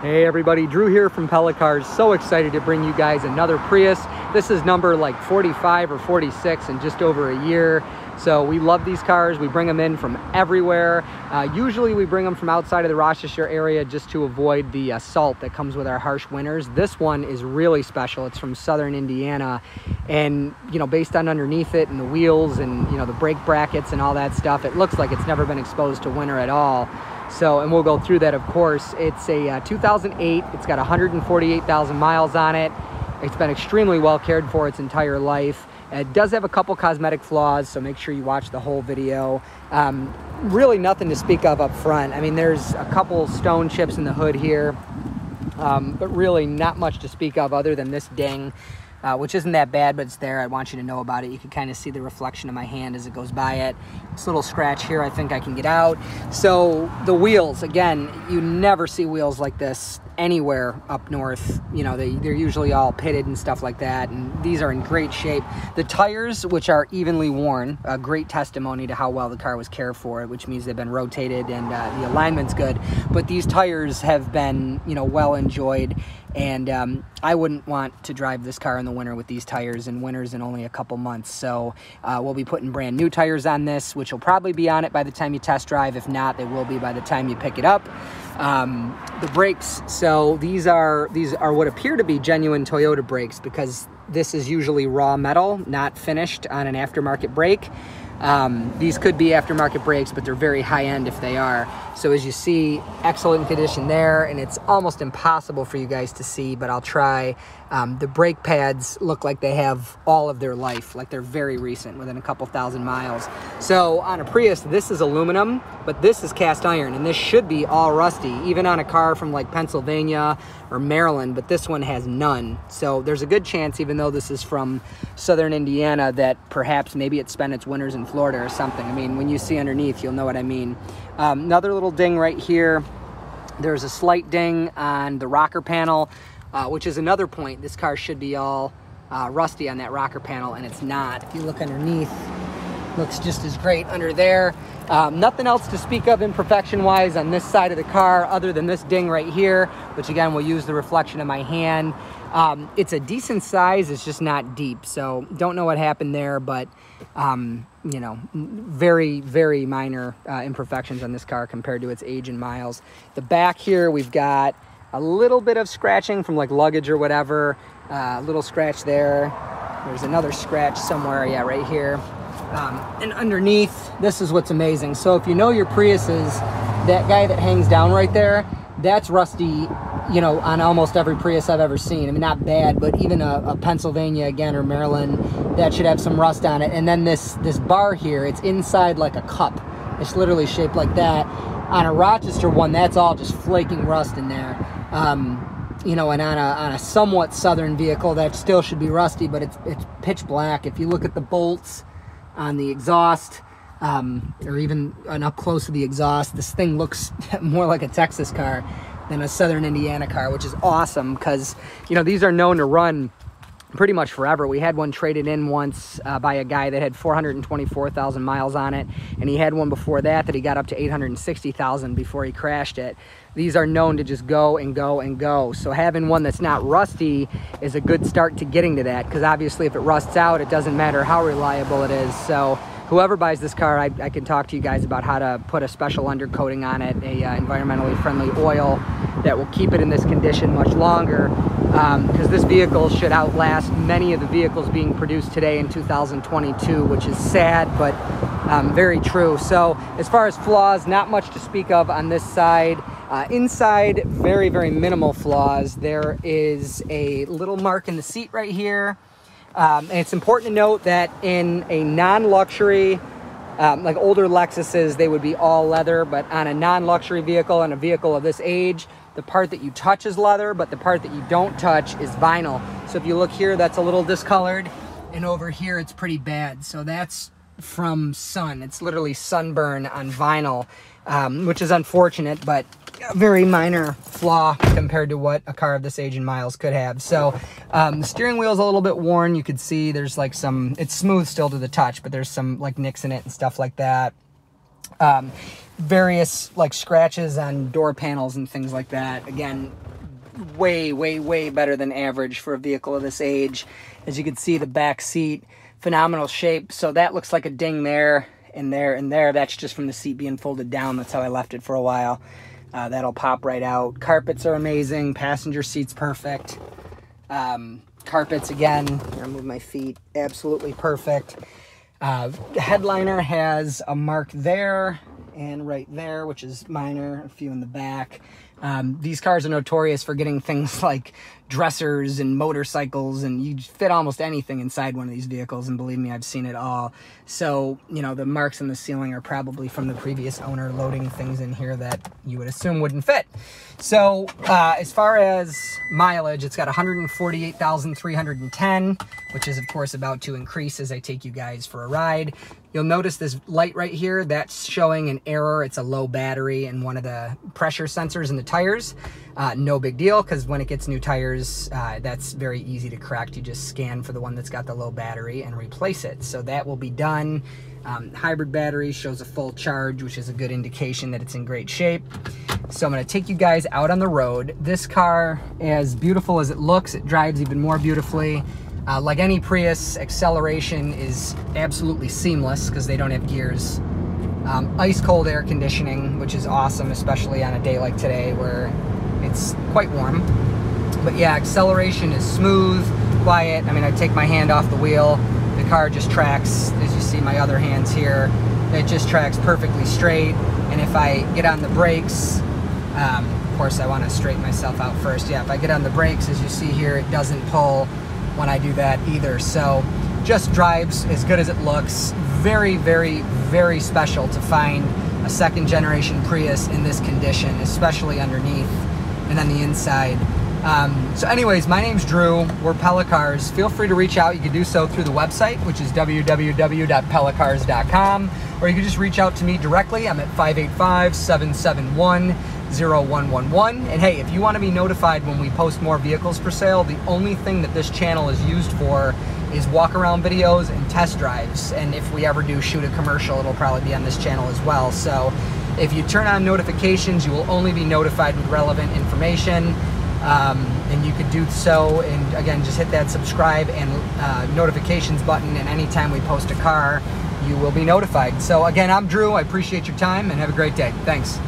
Hey everybody, Drew here from Pellet Cars. So excited to bring you guys another Prius. This is number like 45 or 46 in just over a year. So we love these cars. We bring them in from everywhere. Usually we bring them from outside of the Rochester area just to avoid the salt that comes with our harsh winters. This one is really special. It's from southern Indiana, and based on underneath it and the wheels and the brake brackets and all that stuff, it looks like it's never been exposed to winter at all. So, and we'll go through that, of course. It's a 2008. It's got 148,000 miles on it. It's been extremely well cared for its entire life. It does have a couple cosmetic flaws, so make sure you watch the whole video. Really nothing to speak of up front. I mean, there's a couple stone chips in the hood here, but really not much to speak of other than this ding, which isn't that bad, but it's there. I want you to know about it. You can kind of see the reflection of my hand as it goes by it. This little scratch here, I think I can get out. So the wheels, again, you never see wheels like this anywhere up north. They're usually all pitted and stuff like that, and these are in great shape. The tires, which are evenly worn, a great testimony to how well the car was cared for, which means they've been rotated and the alignment's good. But these tires have been, well enjoyed, and I wouldn't want to drive this car in the winter with these tires, and winter's in only a couple months. So we'll be putting brand new tires on this, which will probably be on it by the time you test drive. If not, they will be by the time you pick it up. The brakes, so these are what appear to be genuine Toyota brakes, because this is usually raw metal, not finished on an aftermarket brake. These could be aftermarket brakes, but they're very high-end if they are. So as you see, excellent condition there, and it's almost impossible for you guys to see, but I'll try. The brake pads look like they have all of their life, like they're very recent, within a couple thousand miles. So on a Prius, this is aluminum, but this is cast iron, and this should be all rusty, even on a car from like Pennsylvania or Maryland, but this one has none. So there's a good chance, even though this is from southern Indiana, that perhaps maybe it spent its winters in Florida or something. I mean, when you see underneath, you'll know what I mean. Another little ding right here. There's a slight ding on the rocker panel, which is another point. This car should be all rusty on that rocker panel, and it's not. If you look underneath, looks just as great under there. Nothing else to speak of imperfection-wise on this side of the car other than this ding right here, which again will use the reflection of my hand. It's a decent size, it's just not deep, so don't know what happened there, but very, very minor imperfections on this car compared to its age and miles. The back here, we've got a little bit of scratching from like luggage or whatever. A little scratch there. There's another scratch somewhere, yeah, right here. And underneath, this is what's amazing. So if you know your Priuses, that guy that hangs down right there, that's rusty, on almost every Prius I've ever seen. I mean, not bad, but even a Pennsylvania, again, or Maryland, that should have some rust on it. And then this bar here, it's inside like a cup. It's literally shaped like that. On a Rochester one, that's all just flaking rust in there. And on a somewhat southern vehicle, that still should be rusty, but it's pitch black. If you look at the bolts on the exhaust, or even an up close to the exhaust, this thing looks more like a Texas car than a southern Indiana car, which is awesome, because these are known to run pretty much forever. We had one traded in once by a guy that had 424,000 miles on it, and he had one before that he got up to 860,000 before he crashed it. These are known to just go and go and go. So having one that's not rusty is a good start to getting to that, because obviously if it rusts out, it doesn't matter how reliable it is. So whoever buys this car, I can talk to you guys about how to put a special undercoating on it, a environmentally friendly oil that will keep it in this condition much longer, because this vehicle should outlast many of the vehicles being produced today in 2022, which is sad, but very true. So as far as flaws, not much to speak of on this side. Inside, very, very minimal flaws. There is a little mark in the seat right here. And it's important to note that in a non-luxury, like older Lexuses, they would be all leather, but on a non-luxury vehicle and a vehicle of this age, the part that you touch is leather, but the part that you don't touch is vinyl. So if you look here, that's a little discolored, and over here it's pretty bad. So that's from sun. It's literally sunburn on vinyl, which is unfortunate, but a very minor flaw compared to what a car of this age and miles could have. So the steering wheel is a little bit worn. You could see there's like some, it's smooth still to the touch, but there's some like nicks in it and stuff like that. Various like scratches on door panels and things like that. Again, way, way, way better than average for a vehicle of this age. As you can see, the back seat, phenomenal shape. So that looks like a ding there, and there, and there. That's just from the seat being folded down. That's how I left it for a while. That'll pop right out. Carpets are amazing. Passenger seat's perfect. Carpets, again, I'll move my feet, absolutely perfect. The headliner has a mark there and right there, which is minor, a few in the back. These cars are notorious for getting things like dressers and motorcycles, and you fit almost anything inside one of these vehicles, and believe me, I've seen it all. So, you know, the marks in the ceiling are probably from the previous owner loading things in here that you would assume wouldn't fit. So, as far as mileage, it's got 148,310, which is, of course, about to increase as I take you guys for a ride. You'll notice this light right here, that's showing an error. It's a low battery in one of the pressure sensors in the tires. No big deal, because when it gets new tires, that's very easy to correct. You just scan for the one that's got the low battery and replace it. So that will be done. Hybrid battery shows a full charge, which is a good indication that it's in great shape. So I'm going to take you guys out on the road. This car, as beautiful as it looks, it drives even more beautifully. Like any Prius, acceleration is absolutely seamless because they don't have gears. Ice cold air conditioning, which is awesome, especially on a day like today where it's quite warm. But yeah, acceleration is smooth, quiet. I mean, I take my hand off the wheel, the car just tracks, as you see my other hands here, it just tracks perfectly straight. And if I get on the brakes, of course I want to straighten myself out first. Yeah, if I get on the brakes, as you see here, it doesn't pull when I do that either. So just drives as good as it looks. Very, very, very special to find a second generation Prius in this condition, especially underneath and on the inside. So anyways, my name's Drew. We're Pellicars. Feel free to reach out. You can do so through the website, which is www.pellicars.com, or you can just reach out to me directly. I'm at 585-771-0111. And hey, if you want to be notified when we post more vehicles for sale, the only thing that this channel is used for is walk around videos and test drives. And if we ever do shoot a commercial, it'll probably be on this channel as well. So if you turn on notifications, you will only be notified with relevant information. And you could do so, and again, just hit that subscribe and notifications button, and anytime we post a car, you will be notified. So again, I'm Drew. I appreciate your time, and have a great day. Thanks.